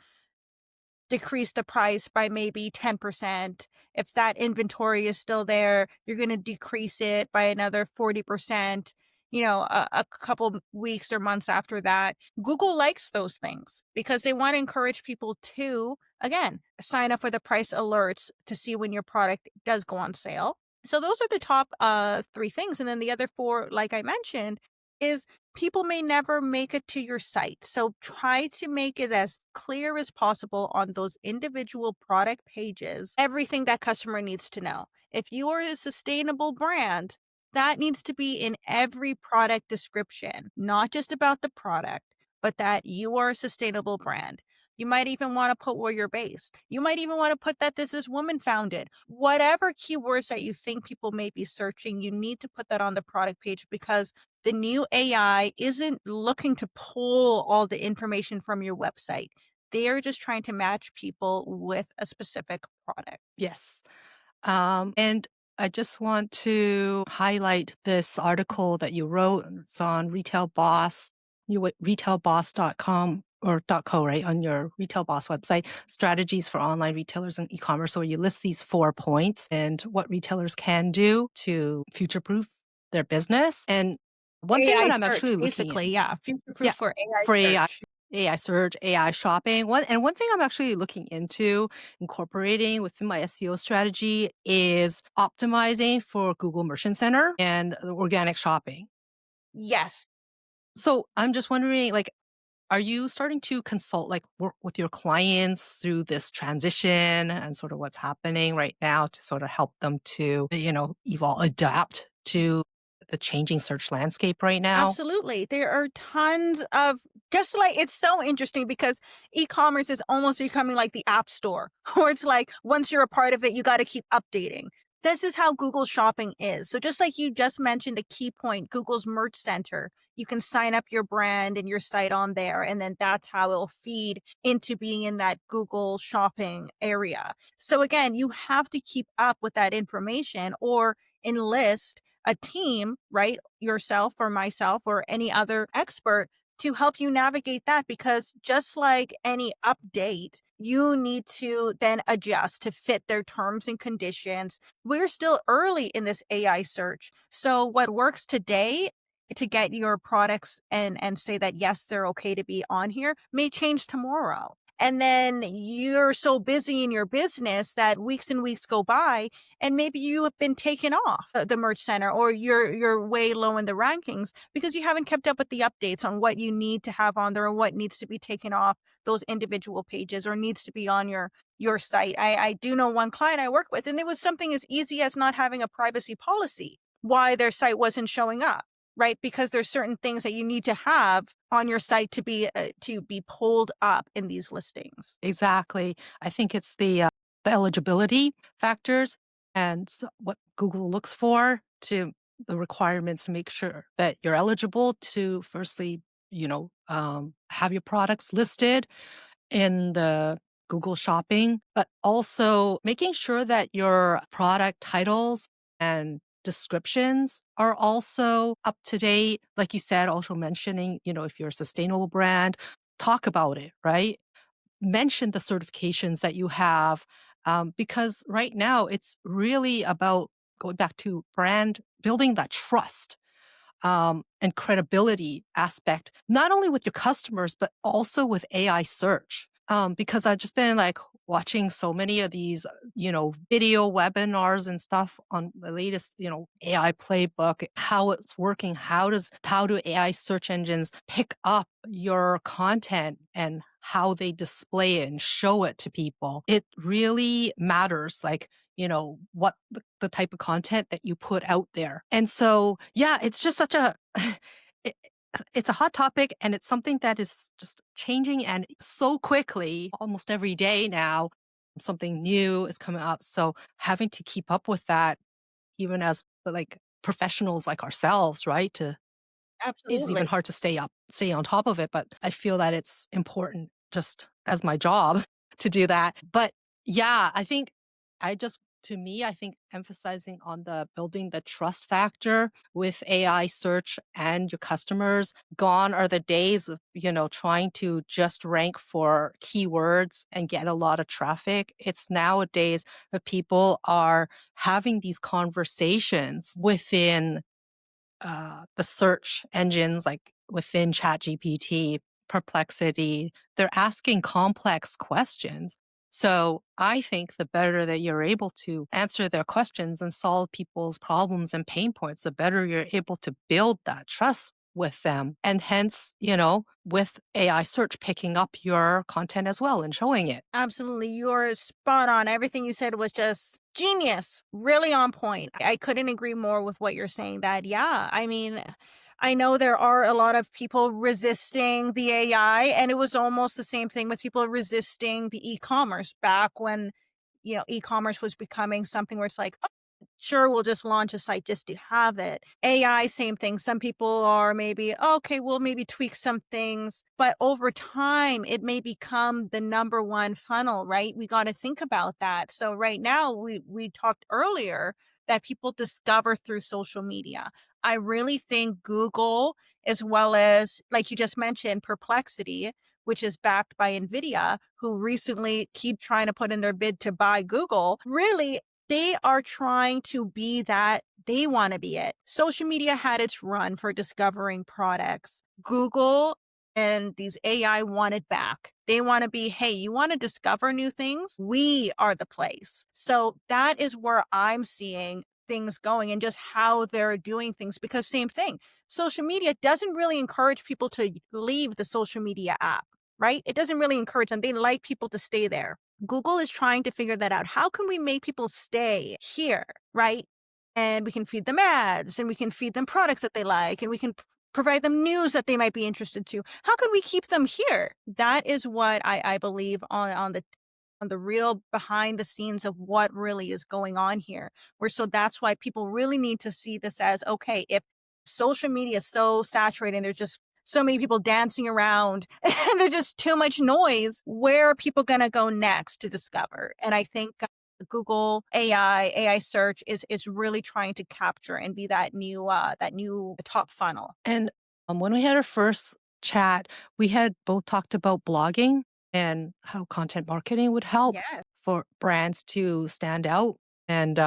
decrease the price by maybe 10%. If that inventory is still there, you're going to decrease it by another 40%, a couple weeks or months after that. Google likes those things because they want to encourage people to, again, sign up for the price alerts to see when your product does go on sale. So those are the top three things. And then the other four, like I mentioned, is people may never make it to your site. So try to make it as clear as possible on those individual product pages, everything that customer needs to know. If you are a sustainable brand, that needs to be in every product description, not just about the product, but that you are a sustainable brand. You might even want to put where you're based. You might even want to put that this is woman founded. Whatever keywords that you think people may be searching, you need to put that on the product page because the new AI isn't looking to pull all the information from your website. They're just trying to match people with a specific product. Yes. And I just want to highlight this article that you wrote. It's on Retail Boss, retailboss.com or .co, right, on your Retail Boss website, strategies for online retailers and e-commerce, where you list these 4 points and what retailers can do to future-proof their business. And one thing AI that I'm search, actually looking basically. in, Yeah. Future yeah, proof for AI for search. AI search, AI shopping. One thing I'm actually looking into incorporating within my SEO strategy is optimizing for Google Merchant Center and organic shopping. Yes. So I'm just wondering, like, are you starting to consult, like work with your clients through this transition and sort of what's happening right now to sort of help them to, evolve, adapt to the changing search landscape right now? Absolutely. There are tons of just like it's so interesting because e-commerce is almost becoming like the app store, or it's like once you're a part of it, you got to keep updating. This is how Google Shopping is. So just like you just mentioned a key point, Google's Merch Center, you can sign up your brand and your site on there, and then that's how it'll feed into being in that Google Shopping area. So again, you have to keep up with that information or enlist a team, right? Yourself or myself or any other expert to help you navigate that because just like any update, you need to then adjust to fit their terms and conditions. We're still early in this AI search. So what works today to get your products and say that yes, they're okay to be on here may change tomorrow. And then you're so busy in your business that weeks and weeks go by and maybe you have been taken off the merch center or you're way low in the rankings because you haven't kept up with the updates on what you need to have on there or what needs to be taken off those individual pages or needs to be on your site. I do know one client I work with, and it was something as easy as not having a privacy policy, why their site wasn't showing up, right? Because there's certain things that you need to have on your site to be pulled up in these listings. Exactly. I think it's the eligibility factors and what Google looks for to the requirements to make sure that you're eligible to firstly, have your products listed in the Google Shopping, but also making sure that your product titles and descriptions are also up to date. Like you said, also mentioning, if you're a sustainable brand, talk about it, right? Mention the certifications that you have, because right now it's really about going back to brand building that trust and credibility aspect, not only with your customers, but also with AI search. Because I've just been like watching so many of these, video webinars and stuff on the latest, AI playbook, how it's working. How do AI search engines pick up your content and how they display it and show it to people? It really matters. Like, what the type of content that you put out there. And so, yeah, it's just such a, it, it's a hot topic and it's something that is just changing and so quickly almost every day now. Something new is coming up. So having to keep up with that, even as like professionals like ourselves, right? It's even Absolutely. hard to stay on top of it, but I feel that it's important just as my job to do that. But yeah, I think to me, I think emphasizing on the building the trust factor with AI search and your customers. Gone are the days of, trying to just rank for keywords and get a lot of traffic. It's nowadays that people are having these conversations within the search engines like within ChatGPT, Perplexity, they're asking complex questions. So I think the better that you're able to answer their questions and solve people's problems and pain points, the better you're able to build that trust with them. And hence, with AI search picking up your content as well and showing it. Absolutely. You're spot on. Everything you said was just genius, really on point. I couldn't agree more with what you're saying that, yeah, I mean, I know there are a lot of people resisting the AI, and it was almost the same thing with people resisting the e-commerce back when, e-commerce was becoming something where it's like, oh, sure, we'll just launch a site just to have it. AI, same thing. Some people are maybe, "Oh, okay, we'll maybe tweak some things, but over time, it may become the number one funnel, right? We got to think about that. So right now, we talked earlier that people discover through social media. I really think Google, as well as, like you just mentioned, Perplexity, which is backed by Nvidia, who recently keep trying to put in their bid to buy Google, really they are trying to be that they want to be it. Social media had its run for discovering products. Google and these AI want it back. They want to be, hey, you want to discover new things? We are the place. So that is where I'm seeing things going and just how they're doing things because same thing. Social media doesn't really encourage people to leave the social media app, right? It doesn't really encourage them. They like people to stay there. Google is trying to figure that out. How can we make people stay here, right? And we can feed them ads and we can feed them products that they like and we can provide them news that they might be interested to. How can we keep them here? That is what I believe on the real behind the scenes of what really is going on here. Where so that's why people really need to see this as okay, if social media is so saturated and there's just so many people dancing around and there's just too much noise, where are people going to go next to discover? And I think Google AI search is really trying to capture and be that new top funnel. And when we had our first chat, we had both talked about blogging and how content marketing would help Yes. for brands to stand out and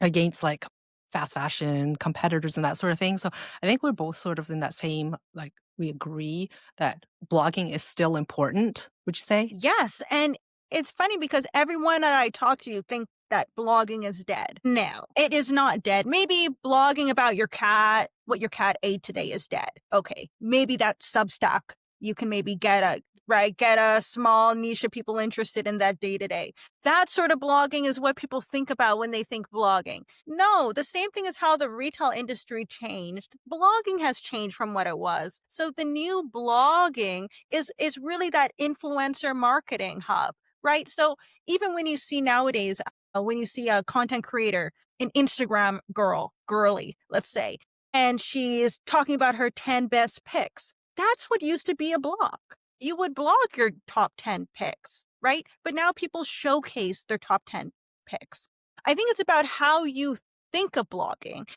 against like fast fashion competitors and that sort of thing. So I think we're both sort of in that same, like, we agree that blogging is still important, would you say? Yes, and it's funny because everyone that I talk to think that blogging is dead. No, it is not dead. Maybe blogging about your cat, what your cat ate today is dead. Okay, maybe that Substack, you can maybe get a small niche of people interested in that day to day. That sort of blogging is what people think about when they think blogging. No, the same thing is how the retail industry changed. Blogging has changed from what it was. So the new blogging is really that influencer marketing hub, right? So even when you see nowadays, when you see a content creator an Instagram girly, let's say, and she's talking about her 10 best picks. That's what used to be a blog. You would blog your top 10 picks, right? But now people showcase their top 10 picks. I think it's about how you think of blogging.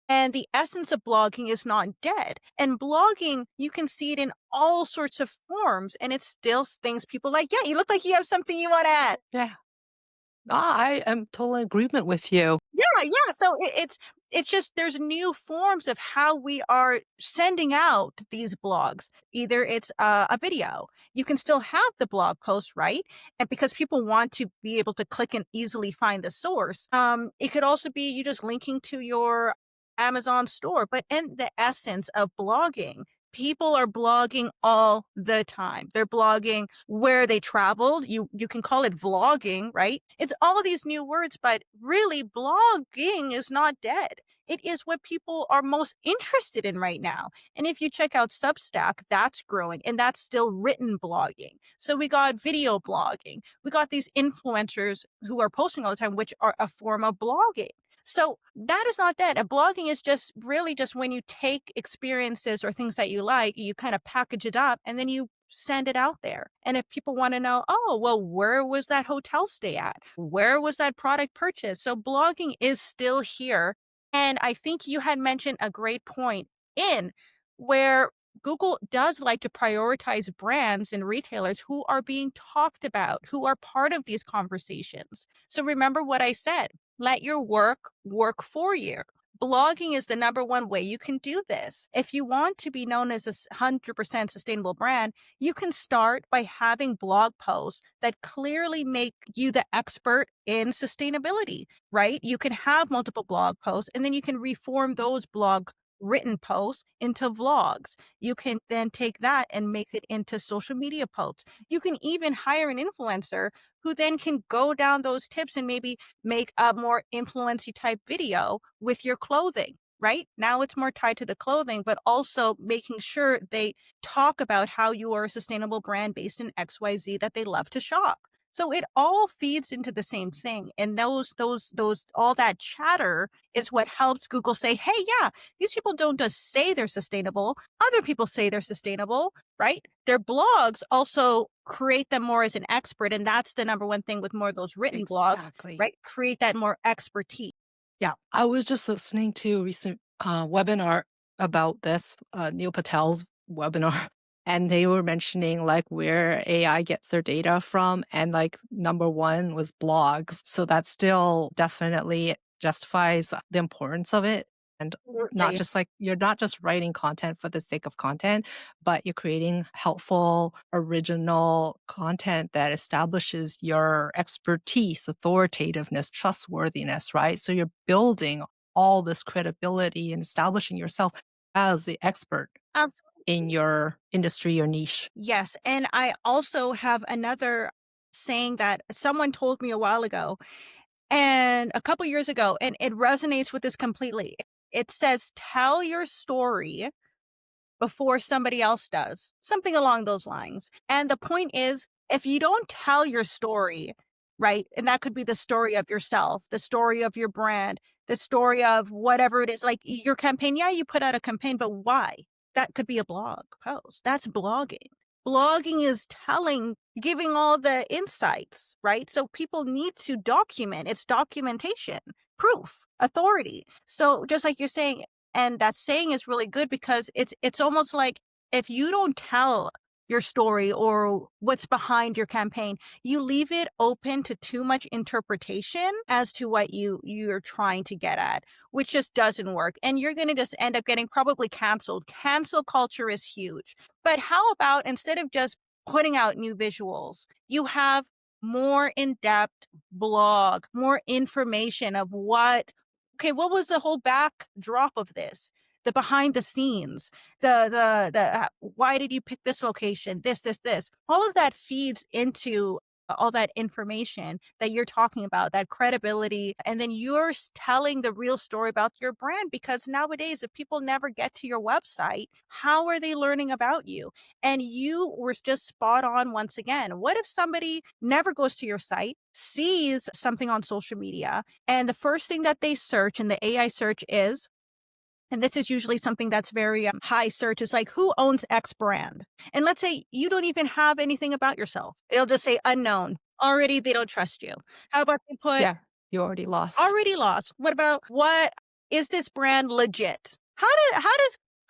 And the essence of blogging is not dead. And blogging, you can see it in all sorts of forms, and it's still things people like. Yeah, you look like you have something you want to add. Yeah. I am totally in agreement with you. Yeah. So it's just there's new forms of how we are sending out these blogs. Either it's a video, you can still have the blog post, right? And because people want to be able to click and easily find the source, it could also be you just linking to your Amazon store. But in the essence of blogging, people are blogging all the time. They're blogging where they traveled. You can call it vlogging, right? It's all of these new words, but really blogging is not dead. It is what people are most interested in right now. And if you check out Substack, that's growing and that's still written blogging. So we got video blogging. We got these influencers who are posting all the time, which are a form of blogging. So that is not dead. Blogging is just really just when you take experiences or things that you like, you kind of package it up and then you send it out there. And if people want to know, oh, well, where was that hotel stay at? Where was that product purchased? So blogging is still here. And I think you had mentioned a great point in where Google does like to prioritize brands and retailers who are being talked about, who are part of these conversations. So remember what I said. Let your work work for you. Blogging is the number one way you can do this. If you want to be known as a 100% sustainable brand, you can start by having blog posts that clearly make you the expert in sustainability, right? You can have multiple blog posts and then you can reform those blog written posts into vlogs. You can then take that and make it into social media posts. You can even hire an influencer who then can go down those tips and maybe make a more influency type video with your clothing, right? Now it's more tied to the clothing, but also making sure they talk about how you are a sustainable brand based in XYZ that they love to shop. So it all feeds into the same thing. And all that chatter is what helps Google say, hey, yeah, these people don't just say they're sustainable. Other people say they're sustainable, right? Their blogs also create them more as an expert. And that's the number one thing with more of those written blogs, Exactly. right? Create that more expertise. Yeah, I was just listening to a recent webinar about this, Neil Patel's webinar, and they were mentioning like where AI gets their data from, and like number one was blogs. So that still definitely justifies the importance of it. And not Absolutely. just like you're not just writing content for the sake of content, but you're creating helpful, original content that establishes your expertise, authoritativeness, trustworthiness, right? So you're building all this credibility and establishing yourself as the expert in Absolutely. your industry or niche. Yes. And I also have another saying that someone told me a while ago and a couple years ago, and it resonates with this completely. It says, tell your story before somebody else does, something along those lines. And the point is, if you don't tell your story, right, and that could be the story of yourself, the story of your brand, the story of whatever it is, like your campaign. Yeah, you put out a campaign, but why? That could be a blog post. That's blogging. Blogging is telling, giving all the insights, right? So people need to document. It's documentation, proof, authority. So just like you're saying, and that saying is really good because it's almost like if you don't tell your story or what's behind your campaign, you leave it open to too much interpretation as to what you're trying to get at, which just doesn't work. And you're going to just end up getting probably canceled. Cancel culture is huge. But how about instead of just putting out new visuals, you have more in-depth blog, more information of what was the whole backdrop of this? The behind the scenes, why did you pick this location? This. All of that feeds into all that information that you're talking about, that credibility, and then you're telling the real story about your brand. Because nowadays, if people never get to your website, how are they learning about you? And you were just spot on once again. What if somebody never goes to your site, sees something on social media, and the first thing that they search in the AI search is, and this is usually something that's very high search, is like, who owns X brand? And let's say you don't even have anything about yourself. It'll just say unknown. Already they don't trust you. How about they put Yeah, you already lost. already lost? What about, what is this brand legit? How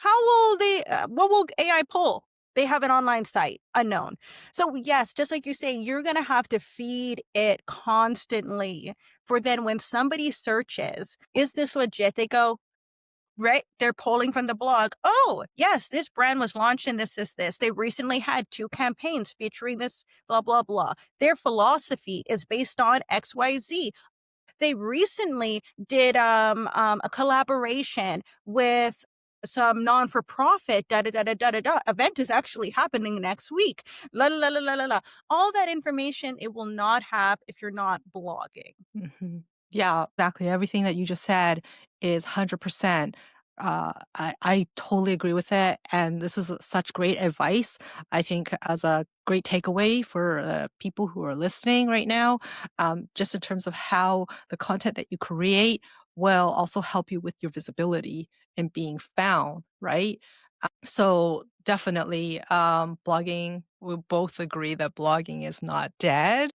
will they, what will AI pull? They have an online site, unknown. So yes, just like you say, you're going to have to feed it constantly for then when somebody searches, is this legit? They go, right, they're polling from the blog. Oh, yes, this brand was launched in this. They recently had 2 campaigns featuring this, blah, blah, blah. Their philosophy is based on XYZ. They recently did a collaboration with some non-for-profit event is actually happening next week. La la la la la la. All that information it will not have if you're not blogging. Mhm. Yeah, exactly. Everything that you just said is 100%. I totally agree with it. And this is such great advice. I think as a great takeaway for people who are listening right now, just in terms of how the content that you create will also help you with your visibility and being found, right? So definitely, blogging, we both agree that blogging is not dead.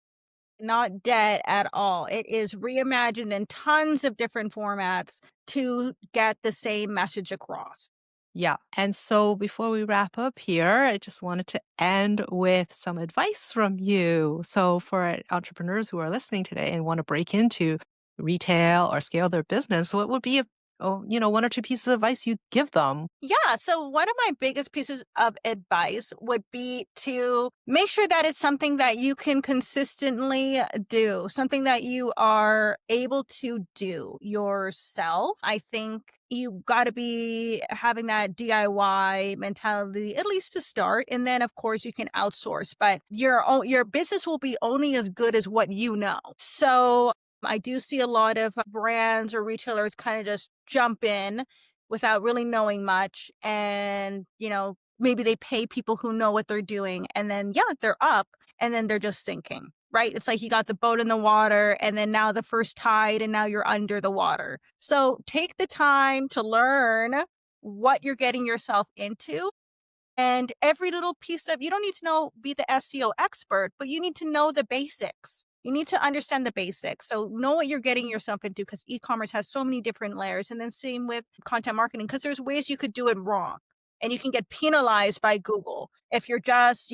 Not dead at all. It is reimagined in tons of different formats to get the same message across. Yeah. And so before we wrap up here, I just wanted to end with some advice from you. So for entrepreneurs who are listening today and want to break into retail or scale their business, what would be one or two pieces of advice you'd give them? Yeah. So one of my biggest pieces of advice would be to make sure that it's something that you can consistently do, something that you are able to do yourself. I think you got to be having that DIY mentality, at least to start. And then, of course, you can outsource, but your business will be only as good as what you know. So I do see a lot of brands or retailers kind of just jump in without really knowing much. And, maybe they pay people who know what they're doing. And then, yeah, they're up and then they're just sinking, right? It's like you got the boat in the water and then now the first tide and now you're under the water. So take the time to learn what you're getting yourself into. And every little piece of, you don't need to be the SEO expert, but you need to know the basics. You need to understand the basics. So know what you're getting yourself into, because e-commerce has so many different layers. And then same with content marketing, because there's ways you could do it wrong and you can get penalized by Google if you're just,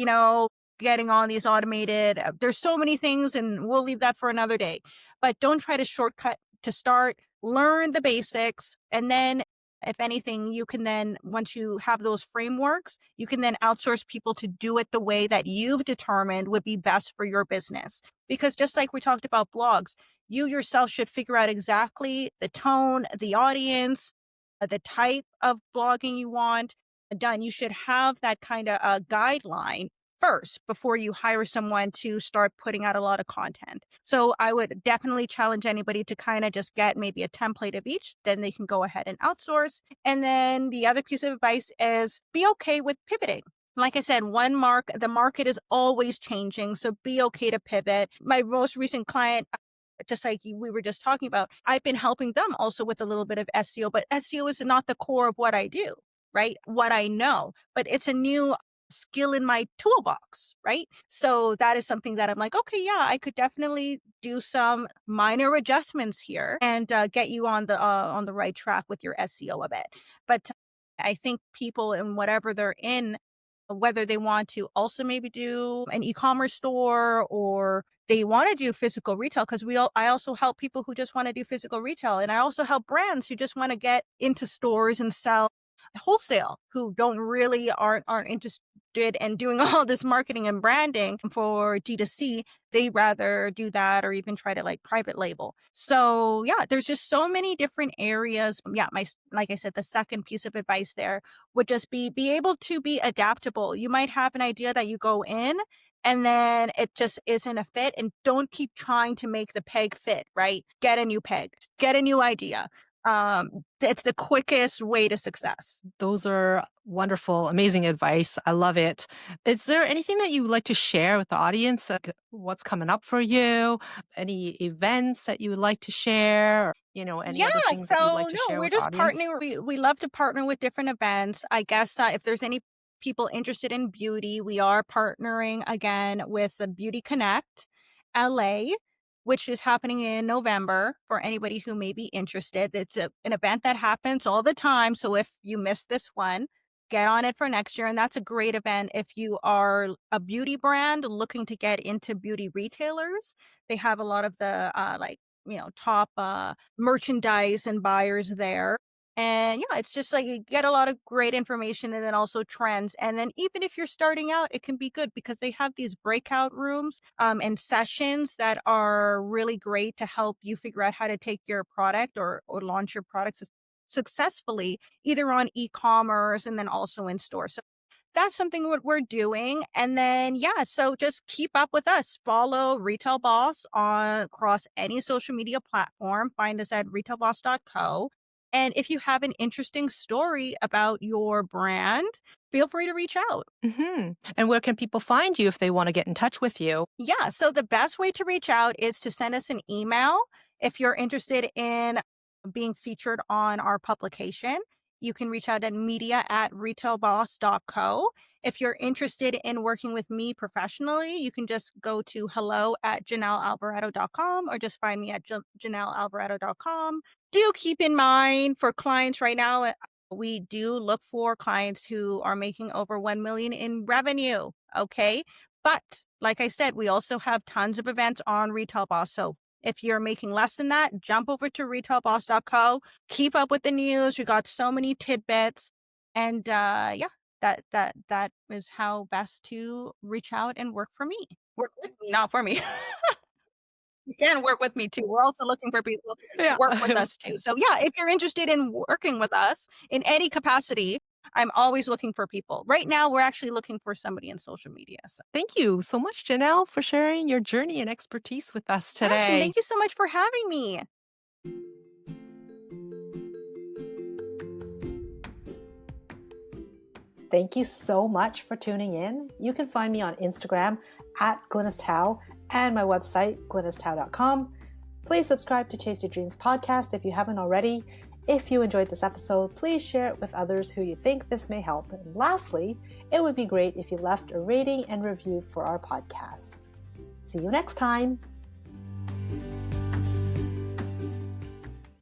getting on these automated, there's so many things, and we'll leave that for another day. But don't try to shortcut to start, learn the basics. And then if anything, you can then, once you have those frameworks, you can then outsource people to do it the way that you've determined would be best for your business. Because just like we talked about blogs, you yourself should figure out exactly the tone, the audience, the type of blogging you want done. You should have that kind of guideline first before you hire someone to start putting out a lot of content. So I would definitely challenge anybody to kind of just get maybe a template of each, then they can go ahead and outsource. And then the other piece of advice is be okay with pivoting. Like I said, the market is always changing. So be okay to pivot. My most recent client, just like we were just talking about, I've been helping them also with a little bit of SEO, but SEO is not the core of what I do, right? What I know, but it's a new skill in my toolbox, right? So that is something that I'm like, okay, yeah, I could definitely do some minor adjustments here and get you on the right track with your SEO a bit. But I think people in whatever they're in, whether they want to also maybe do an e-commerce store or they want to do physical retail, because I also help people who just want to do physical retail, and I also help brands who just want to get into stores and sell wholesale, who aren't interested in doing all this marketing and branding for D2C. They rather do that or even try to like private label. So yeah, there's just so many different areas. Yeah, like I said, the second piece of advice there would just be able to be adaptable. You might have an idea that you go in and then it just isn't a fit. And don't keep trying to make the peg fit, right? Get a new peg, get a new idea. It's the quickest way to success. Those are wonderful, amazing advice. I love it. Is there anything that you would like to share with the audience? Like what's coming up for you? Any events that you would like to share? Or, any Yeah, other things so that you'd like to no, share we're with the just audience? partnering. We love to partner with different events. I guess if there's any people interested in beauty, we are partnering again with the Beauty Connect LA, which is happening in November for anybody who may be interested. It's an event that happens all the time. So if you miss this one, get on it for next year. And that's a great event if you are a beauty brand looking to get into beauty retailers. They have a lot of the top merchandise and buyers there. And yeah, it's just like you get a lot of great information and then also trends. And then even if you're starting out, it can be good because they have these breakout rooms and sessions that are really great to help you figure out how to take your product or launch your products successfully, either on e-commerce and then also in store. So that's something what we're doing. And then, yeah, so just keep up with us. Follow Retail Boss on across any social media platform. Find us at retailboss.co. And if you have an interesting story about your brand, feel free to reach out. And where can people find you if they want to get in touch with you? Yeah, so the best way to reach out is to send us an email if you're interested in being featured on our publication. You can reach out at media@retailboss.co. If you're interested in working with me professionally, you can just go to hello@JeanelAlvarado.com or just find me at JeanelAlvarado.com. Do keep in mind for clients right now, we do look for clients who are making over 1 million in revenue. Okay. But like I said, we also have tons of events on Retail Boss. So if you're making less than that, jump over to retailboss.co. Keep up with the news. We got so many tidbits. And yeah, that is how best to reach out and work for me. Work with me, not for me. You can work with me too. We're also looking for people to Yeah. work with us too. So yeah, if you're interested in working with us in any capacity, I'm always looking for people. Right now, we're actually looking for somebody in social media. So. Thank you so much, Jeanel, for sharing your journey and expertise with us Yes, and today. thank you so much for having me. Thank you so much for tuning in. You can find me on Instagram at GlynisTao and my website, glynistao.com. Please subscribe to Chase Your Dreams podcast if you haven't already. If you enjoyed this episode, please share it with others who you think this may help. And lastly, it would be great if you left a rating and review for our podcast. See you next time.